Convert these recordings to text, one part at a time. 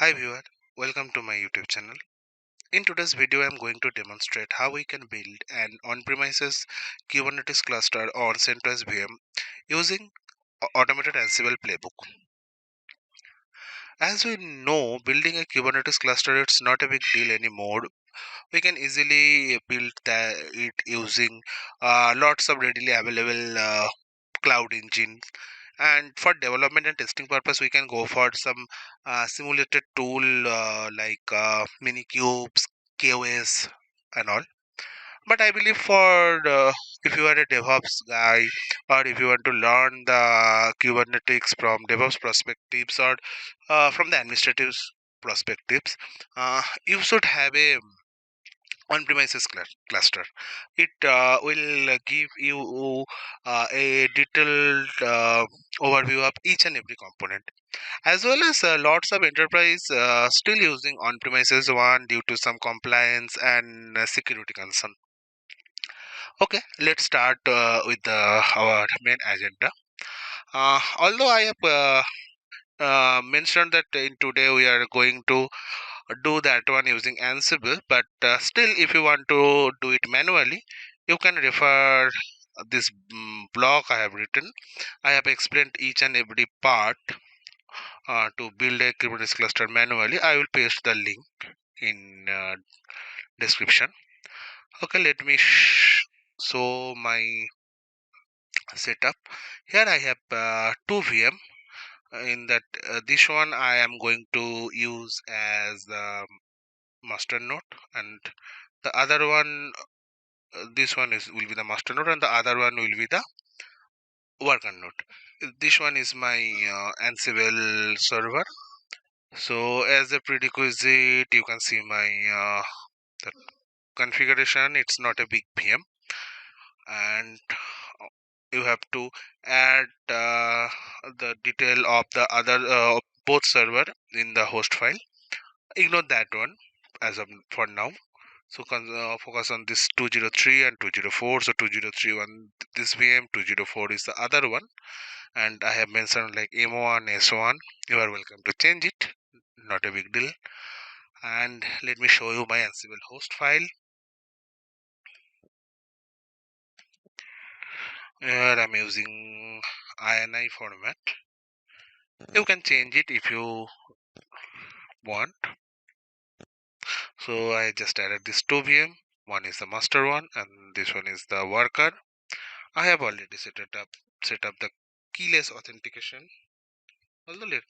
Hi viewer, welcome to my YouTube channel. In today's video, I am going to demonstrate how we can build an on-premises Kubernetes cluster on CentOS VM using automated Ansible playbook. As we know, building a Kubernetes cluster it's not a big deal anymore. We can easily build it using lots of readily available cloud engines, and for development and testing purpose we can go for some simulated tool like minikubes, KOS and all. But I believe for if you are a DevOps guy, or if you want to learn the Kubernetes from DevOps perspectives, or from the administrative perspectives, you should have a on-premises cluster. It will give you a detailed overview of each and every component, as well as lots of enterprise still using on-premises one due to some compliance and security concern. Okay, let's start with our main agenda. Although I have mentioned that in today we are going to do that one using Ansible, but still if you want to do it manually, you can refer this blog I have written. I have explained each and every part to build a Kubernetes cluster manually. I will paste the link in description. Okay, let me show my setup. Here I have two VM. In that this one I am going to use as the master node, and the other one this one is will be the master node, and the other one will be the worker node. This one is my Ansible server. So as a prerequisite, you can see my the configuration. It's not a big VM, and you have to add the detail of the other both server in the host file. Ignore that one as of for now. So focus on this 203 and 204. So 203 one this VM, 204 is the other one, and I have mentioned like M1, S1. You are welcome to change it. Not a big deal. And let me show you my Ansible host file. Here I'm using INI format. You can change it if you want. So I just added this two VM. One is the master one, and this one is the worker. I have already set up the keyless authentication. Although let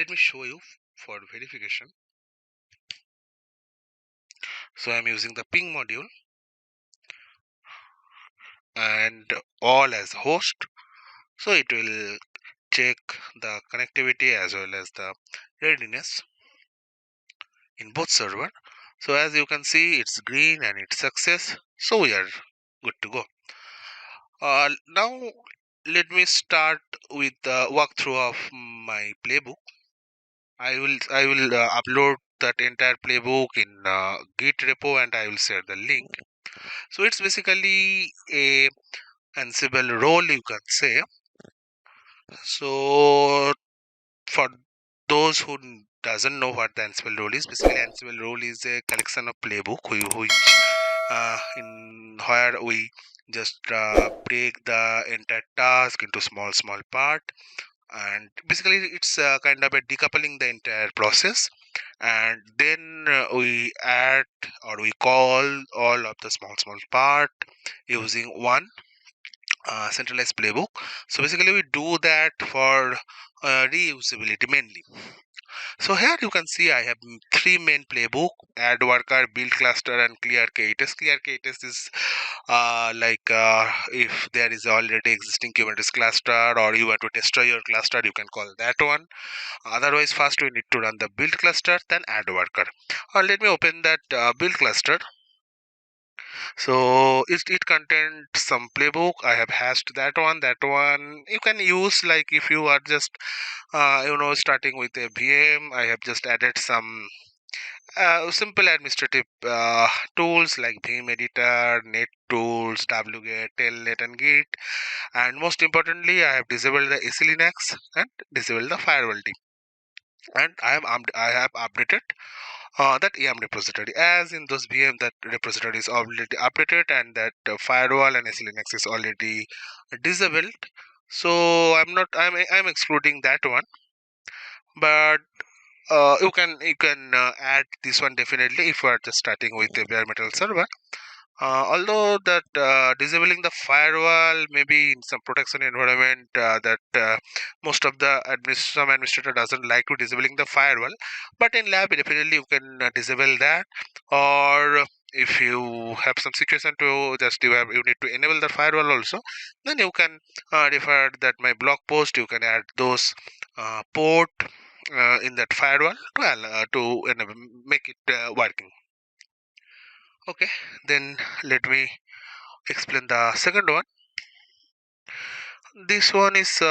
me show you for verification. So I'm using the ping module and all as host. So it will check the connectivity as well as the readiness in both server. So as you can see, it's green and it's success. So we are good to go. Now let me start with the walkthrough of my playbook. I will upload that entire playbook in Git repo, and I will share the link. So it's basically a Ansible role, you can say. So for those who doesn't know what the Ansible role is, basically Ansible role is a collection of playbook which in where we just break the entire task into small part, and basically it's kind of a decoupling the entire process, and then we add or we call all of the small part using one centralized playbook. So basically we do that for reusability mainly. So here you can see I have three main playbook: add worker, build cluster, and clear KTS. Clear KTS is if there is already existing Kubernetes cluster or you want to destroy your cluster, you can call that one. Otherwise, first we need to run the build cluster, then add worker. Let me open that build cluster. So it contains some playbook. I have hashed that one. That one you can use like if you are just starting with a VM. I have just added some simple administrative tools like Vim Editor, Net Tools, wget, Telnet, and Git. And most importantly, I have disabled the AC Linux and disabled the firewall team. and I have updated that EM repository. As in those VM, that repository is already updated, and that firewall and SLNX is already disabled. So I'm excluding that one, but you can add this one definitely if you are just starting with a bare metal server. Although that disabling the firewall maybe in some production environment, that most of the some administrator doesn't like to disabling the firewall, but in lab definitely you can disable that. Or if you have some situation to just you need to enable the firewall also, then you can refer that my blog post. You can add those port in that firewall to make it working. Okay, then let me explain the second one. This one is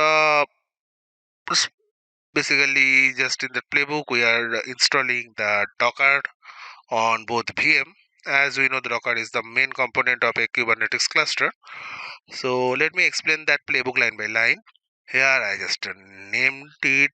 basically just in the playbook. We are installing the Docker on both VM. As we know, the Docker is the main component of a Kubernetes cluster. So let me explain that playbook line by line. Here I just named it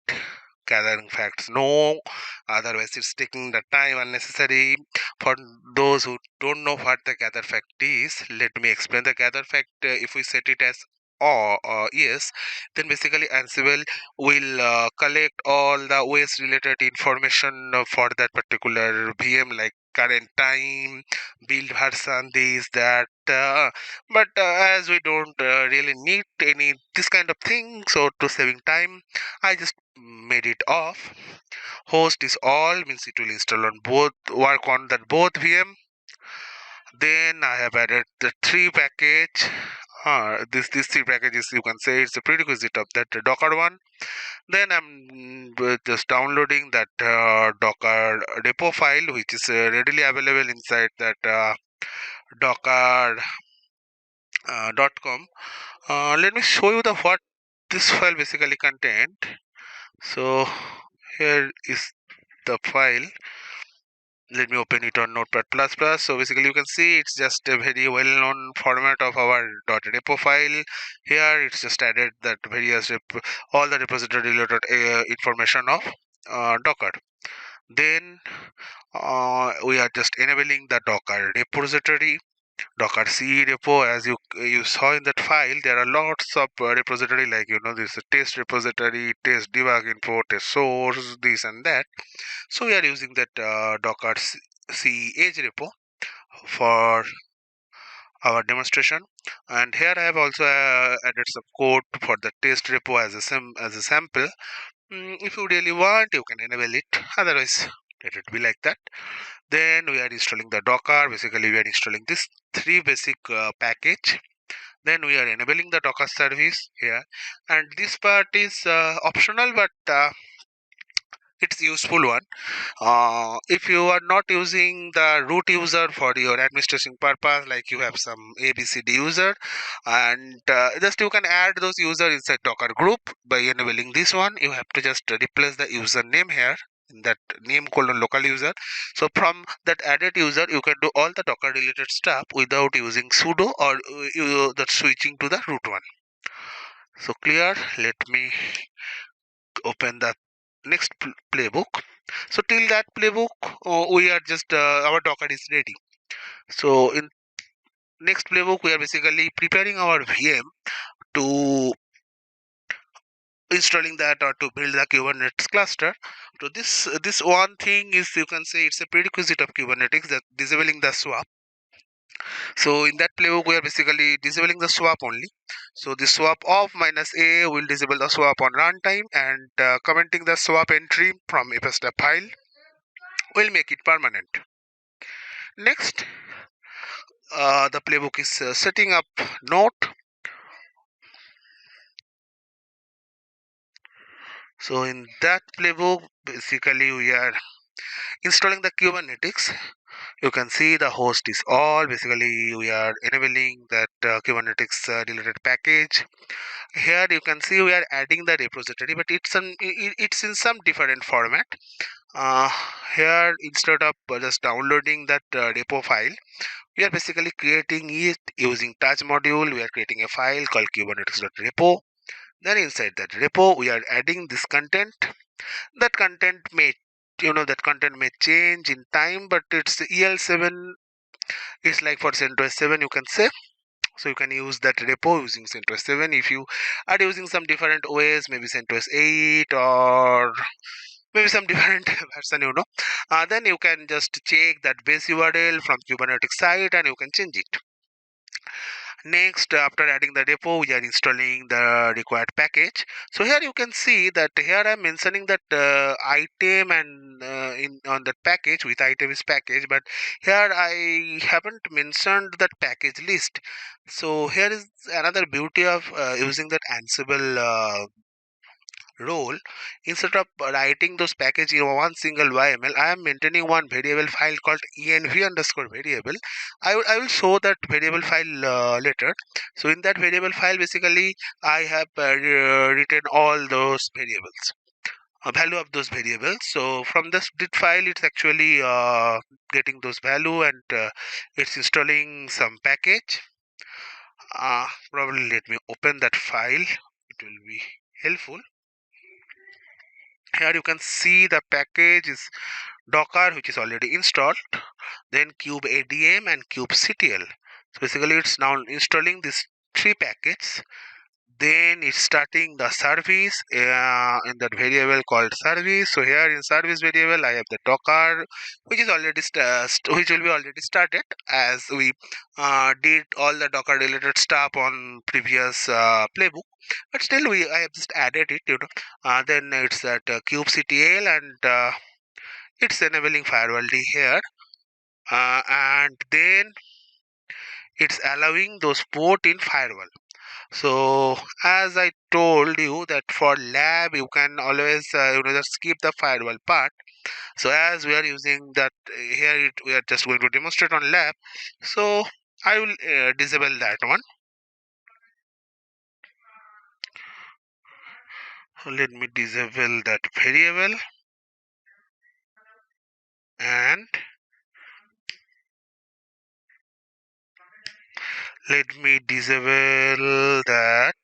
gathering facts. No, otherwise it's taking the time unnecessary. For those who don't know what the gather fact is, let me explain the gather fact. If we set it as or yes, then basically Ansible will collect all the OS related information for that particular VM, like current time, build version, this, that. But as we don't really need any this kind of thing, so to saving time, I just made it off. Host is all means it will install on both, work on that both VM. Then I have added the three package. This three packages, you can say it's a prerequisite of that Docker one. Then I'm just downloading that Docker repo file, which is readily available inside that docker .com. Let me show you the what this file basically contained. So here is the file. Let me open it on Notepad++. So basically you can see it's just a very well-known format of our .repo file. Here it's just added that various all the repository related information of Docker. Then we are just enabling the Docker repository, Docker C repo. As you saw in that file, there are lots of repository, like this test repository, test debug info, test source, this and that. So we are using that Docker C edge repo for our demonstration. And here I have also added some code for the test repo as a sample. If you really want, you can enable it. Otherwise, let it be like that. Then we are installing the Docker. Basically, we are installing this three basic package. Then we are enabling the Docker service here, and this part is optional, but it's useful one. If you are not using the root user for your administration purpose, like you have some ABCD user, and just you can add those user inside Docker group by enabling this one. You have to just replace the username here in that name colon local user. So from that added user, you can do all the Docker related stuff without using sudo or that switching to the root one. So clear. Let me open the next playbook. So till that playbook, we are just our Docker is ready. So in next playbook, we are basically preparing our VM to installing that or to build the Kubernetes cluster. So this one thing is, you can say it's a prerequisite of Kubernetes, that disabling the swap. So in that playbook, we are basically disabling the swap only. So the swap of -a will disable the swap on runtime, and commenting the swap entry from fstep file will make it permanent. Next, the playbook is setting up node. So in that playbook, basically we are installing the Kubernetes. You can see the host is all. Basically, we are enabling that Kubernetes related package. Here you can see we are adding the repository, but it's in some different format. Uh, Here, instead of just downloading that repo file, we are basically creating it using touch module. We are creating a file called kubernetes.repo. Then inside that repo, we are adding this content. That content may, that content may change in time, but it's EL7. It's like for CentOS 7, you can say. So you can use that repo using CentOS 7. If you are using some different OS, maybe CentOS 8 or maybe some different version, then you can just check that base URL from Kubernetes site and you can change it. Next, after adding the repo, we are installing the required package. So here you can see that here I'm mentioning that item and in on that package with item is package, but here I haven't mentioned that package list. So here is another beauty of using that Ansible role. Instead of writing those packages in one single YML, I am maintaining one variable file called env underscore variable. I will show that variable file later. So in that variable file, basically I have written all those variables, value of those variables. So from this did file, it's actually getting those value, and it's installing some package. Probably let me open that file, it will be helpful. Here you can see the package is Docker, which is already installed, then kubeadm and kubectl. So basically it's now installing these three packages. Then it's starting the service in that variable called service. So here in service variable I have the Docker, which is already which will be already started, as we did all the Docker related stuff on previous playbook. But still I have just added it, then it's that kubectl, and it's enabling firewall D here, and then it's allowing those port in firewall. So as I told you that for lab you can always just skip the firewall part. So as we are using that here, we are just going to demonstrate on lab. So I will disable that one. So let me disable that variable, and let me disable that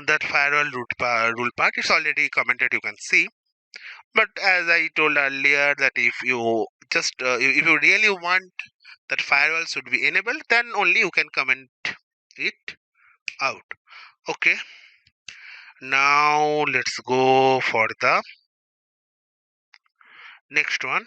that firewall rule part. It's already commented, you can see. But as I told earlier, that if you just if you really want that firewall should be enabled, then only you can comment it out. Okay, now let's go for the next one.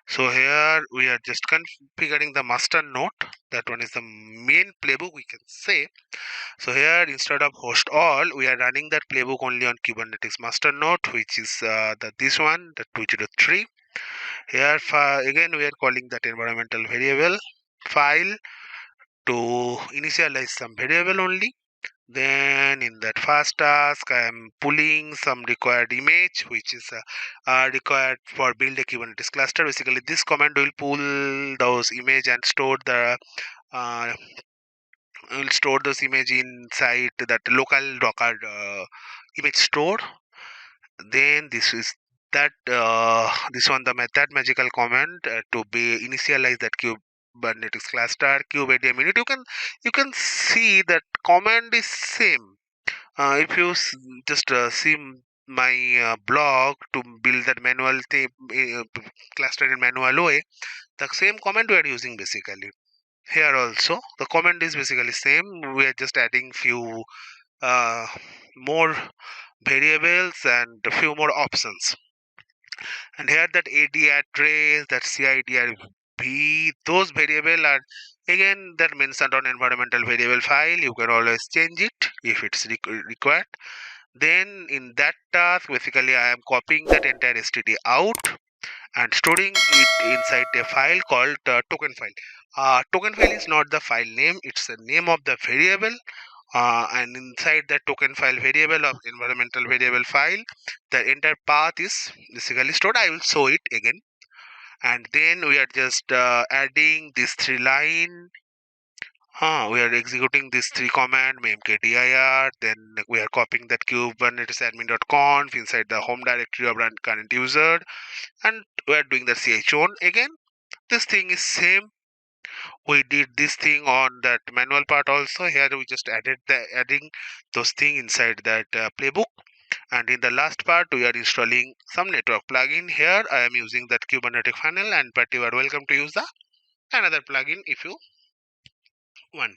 So here we are just configuring the master node. That one is the main playbook, we can say. So here, instead of host all, we are running that playbook only on Kubernetes master node, which is this one, the 203. Here again we are calling that environmental variable file to initialize some variable only. Then in that first task, I am pulling some required image, which is required for build a Kubernetes cluster. Basically, this command will pull those image and store the will store those image inside that local Docker image store. Then this is that this one, that magical command to be initialize that Kubernetes cluster kubeadm init. You can see that command is same. If you just see my blog to build that manual cluster in manual way, the same command we are using basically. Here also the command is basically same. We are just adding few uh, more variables and a few more options. And here that ad address, that CIDRV, those variable are again that mentioned on environmental variable file. You can always change it if it's required. Then in that task, basically I am copying that entire std out and storing it inside a file called token file. Token file is not the file name, it's the name of the variable. And inside the token file variable of environmental variable file, the entire path is basically stored. I will show it again. And then we are just adding this 3 line We are executing this three command mkdir, then we are copying that kubernetes admin.conf inside the home directory of run current user, and we are doing the chown again. This thing is same. We did this thing on that manual part also. Here we just adding those things inside that playbook. And in the last part, we are installing some network plugin. Here I am using that Kubernetes funnel, and but you are welcome to use the another plugin if you want.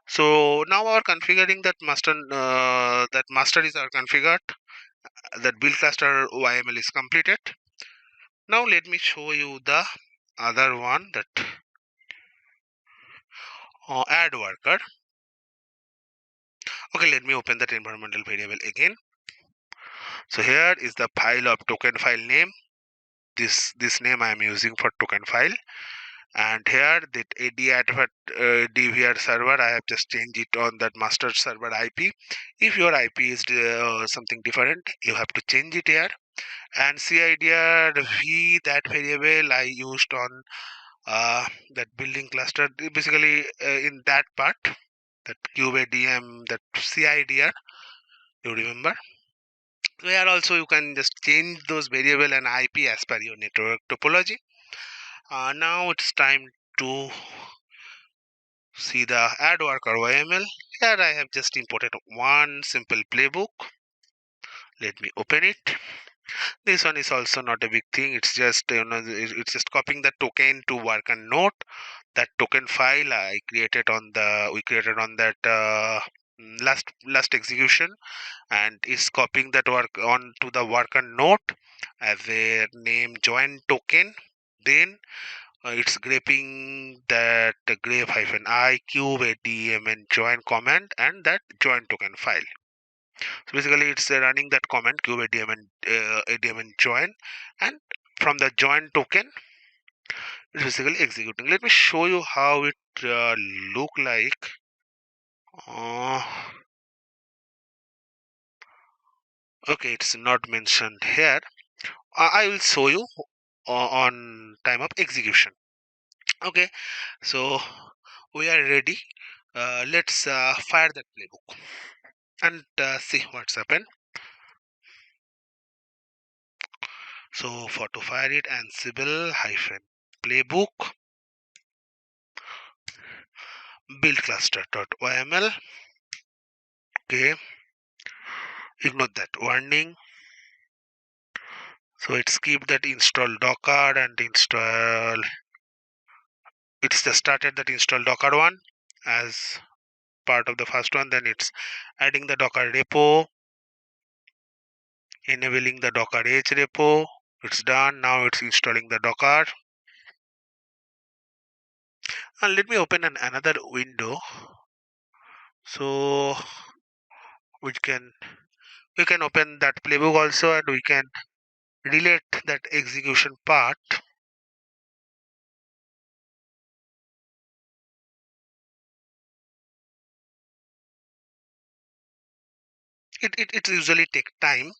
So now our configuring that master is our configured. That build cluster YML is completed. Now let me show you the other one, that add worker. Okay, let me open that environmental variable again. So here is the file of token file name. This name I am using for token file, and here that DVR server, I have just changed it on that master server IP. If your IP is something different, you have to change it here. And CIDR v, that variable I used on that building cluster, basically in that part, that QADM, that CIDR, you remember. Where also you can just change those variable and IP as per your network topology. Now it's time to see the add worker YML. Here I have just imported one simple playbook. Let me open it. This one is also not a big thing. It's just it's just copying the token to worker node. That token file we created on that last execution, and is copying that work on to the worker node as a name join token. Then it's greping that grep -i cube adm and join command and that join token file. So basically it's running that command cube adm and join, and from the join token it's basically executing. Let me show you how it look like. uh, okay, it's not mentioned here. I will show you on time of execution. Okay, so we are ready. Let's fire that playbook and see what's happened. So for to fire it, Ansible hyphen playbook build cluster.yml. Okay, ignore that warning. So it skipped that install docker and install. It's just started that install docker one as part of the first one. Then it's adding the docker repo, enabling the docker h repo. It's done. Now it's installing the docker. And let me open another window. So we can open that playbook also, and we can relate that execution part. It usually take time.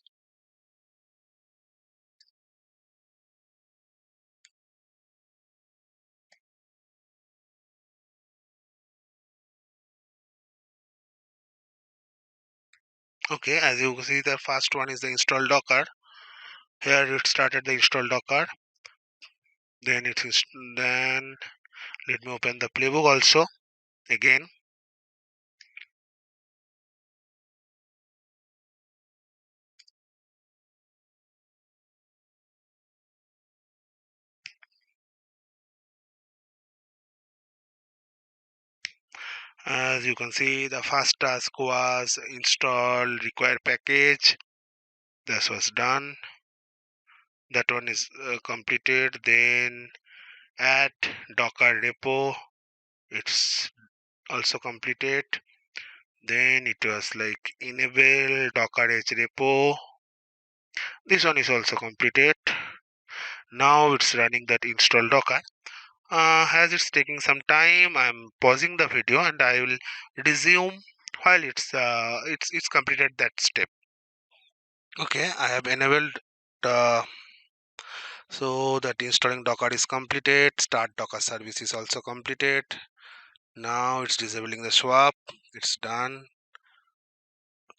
Okay, as you see, the first one is the install docker. Here it started the install docker. Then then let me open the playbook also again. As you can see, the first task was install require package. This was done. That one is completed. Then add docker repo. It's also completed. Then it was like enable docker h repo. This one is also completed. Now it's running that install docker. As it's taking some time, I'm pausing the video and I will resume while it's completed that step. Okay, I have enabled the, so that installing docker is completed. Start docker service is also completed. Now it's disabling the swap. It's done.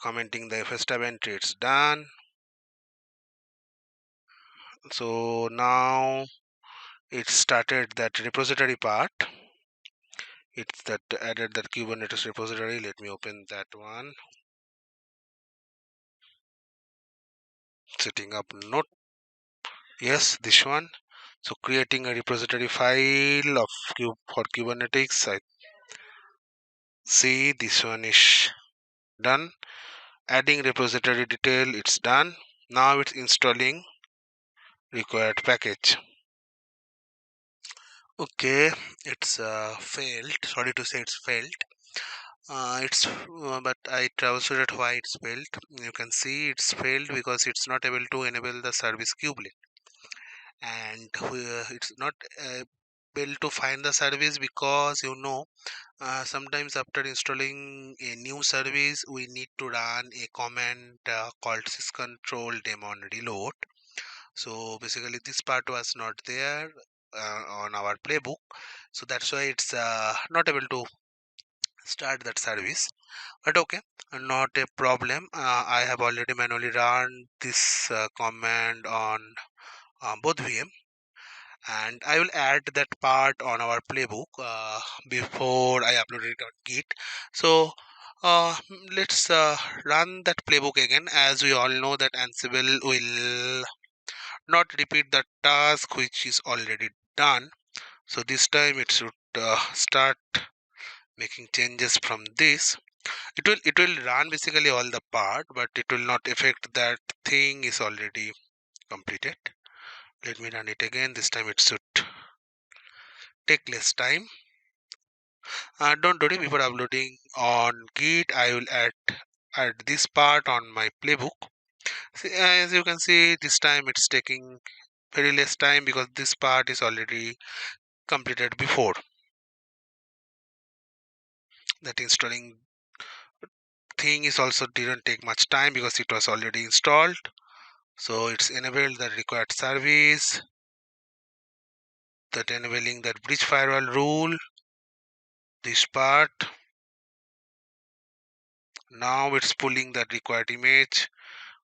Commenting the FSTab entry. It's done. So now it started that repository part. It's that added that Kubernetes repository. Let me open that one. Setting up node. Yes, this one. So creating a repository file of for Kubernetes. I see this one is done. Adding repository detail. It's done. Now it's installing required package. Okay, it's failed. Sorry to say it's failed. But I troubleshooted why it's failed. You can see it's failed because it's not able to enable the service kubelet, and it's not able to find the service because sometimes after installing a new service we need to run a command called syscontrol daemon reload. So basically this part was not there on our playbook, so that's why it's not able to start that service. But okay, not a problem. I have already manually run this command on both VM, and I will add that part on our playbook before I upload it on Git. So let's run that playbook again. As we all know that Ansible will not repeat the task which is already done. So this time it should start making changes from this. It will run basically all the part, but it will not affect that thing is already completed. Let me run it again. This time it should take less time. Don't worry, before uploading on Git I will add this part on my playbook. See, as you can see, this time it's taking very less time because this part is already completed before. That installing thing is also didn't take much time because it was already installed. So it's enabled the required service, that enabling that bridge firewall rule, this part. Now it's pulling that required image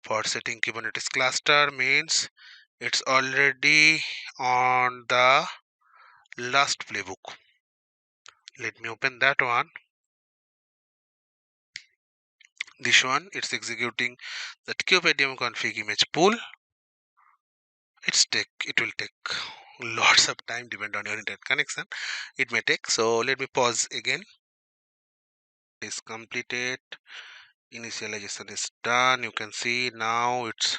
for setting Kubernetes cluster, means it's already on the last playbook. Let me open that one. This one, it's executing that kubectl config image pool. It will take lots of time, depend on your internet connection. It may take. So let me pause again. It's completed. Initialization is done. You can see now it's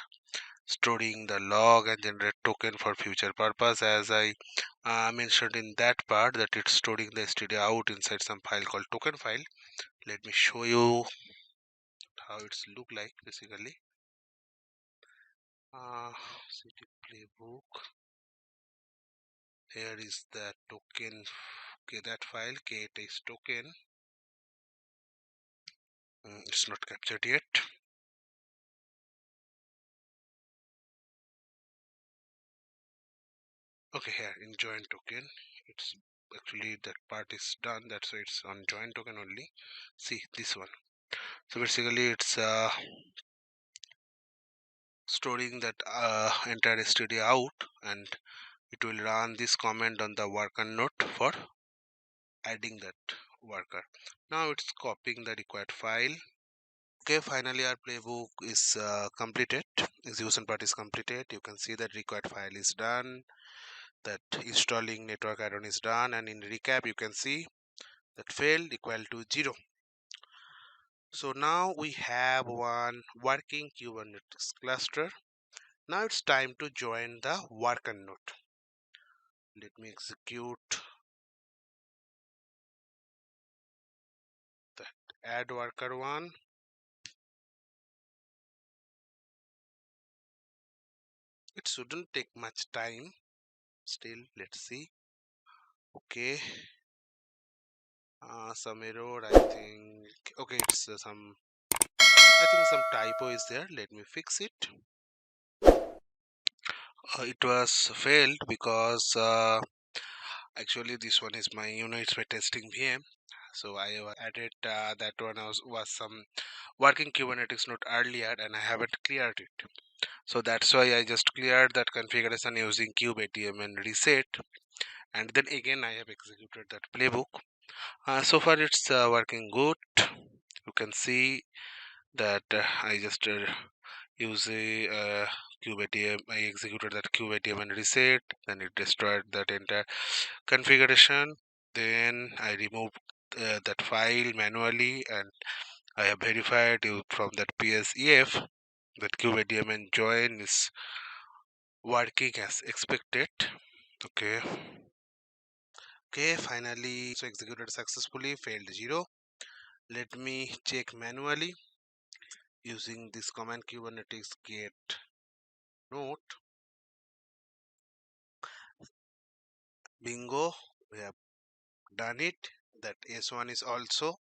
storing the log and generate token for future purpose, as I mentioned in that part that it's storing the std out inside some file called token file. Let me show you how it's look like basically. City playbook, here is the token. Okay, that file k is token. It's not captured yet. Okay, here in join token, it's actually that part is done, that's why it's on join token only. See this one. So basically it's storing that entire std out, and it will run this command on the worker node for adding that worker. Now it's copying the required file. Okay, finally our playbook is completed. Execution part is completed. You can see that required file is done, that installing network add-on is done, and in recap you can see that failed equal to 0. So now we have one working Kubernetes cluster. Now it's time to join the worker node. Let me execute that add worker one. It shouldn't take much time. Still, let's see. Okay, some error, I think. Okay, it's I think some typo is there. Let me fix it. It was failed because actually this one is my it's my testing VM. So I have added that one was some working Kubernetes node earlier, and I haven't cleared it. So that's why I just cleared that configuration using kubeATM and reset, and then again I have executed that playbook. So far it's working good. You can see that I just use a kubeATM. I executed that kubeATM and reset, then it destroyed that entire configuration. Then I removed that file manually, and I have verified you from that PSEF that kubeATM and join is working as expected. Okay. Okay, finally so executed successfully, failed 0. Let me check manually using this command Kubernetes get note. Bingo, we have done it. That S1 is also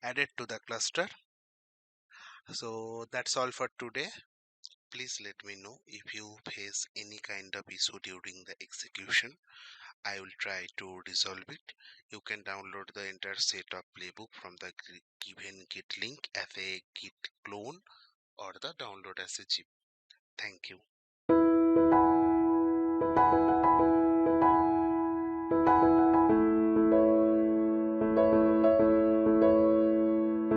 added to the cluster. So that's all for today. Please let me know if you face any kind of issue during the execution. I will try to resolve it. You can download the entire set of playbook from the given git link as a git clone or the download as a zip. Thank you.